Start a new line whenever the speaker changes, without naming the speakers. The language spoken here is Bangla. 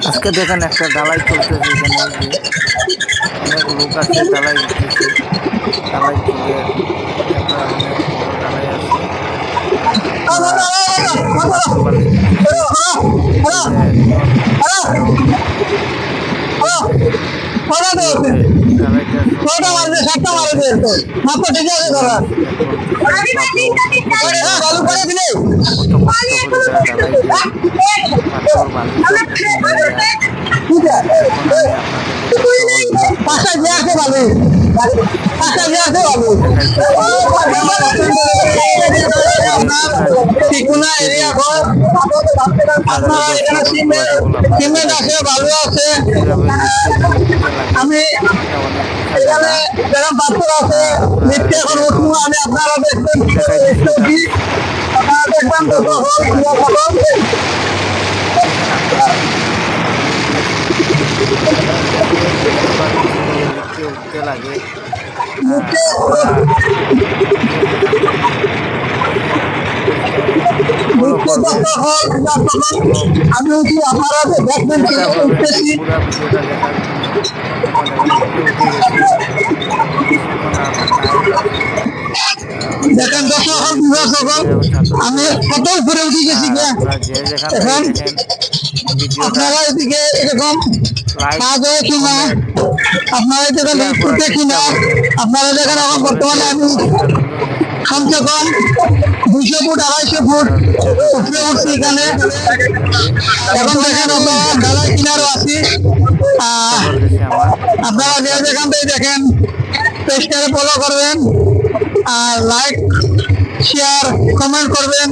আজকে দেখেন একটা ঢালাই চলতেছে, এখানে যে অনেক লোক আছে ঢালাই দিতেছে, ঢালাই তুলে একটা অনেক বড় ঢালাই আছে। আপনারা পাথর বালি দিতেছে,
আমি এখানে যারা বাচ্চারা আছে নিত্য এখন উঠবো, আমি আপনারা দেখবেন আপনারা দেখবেন
উঠতে লাগে।
আমি আপনারা দেখবেন উঠতেছি। দেখেন আমি কত উপরে উঠে গেছি, এখন আপনারা এদিকে এরকম কাজ হয় কিনা, আপনারা এদিকে উঠে কিনা, আপনারা দেখেন এখন বর্তমানে আমি কমসে কম 200 ফুট 250 ফুট উপরে উঠছি এখানে। এখন দেখেন আমরা ঢালাই কিনারও আছি। আপনারা যে যেখান থেকে দেখেন পেজটাকে ফলো করবেন, আর লাইক শেয়ার কমেন্ট করবেন।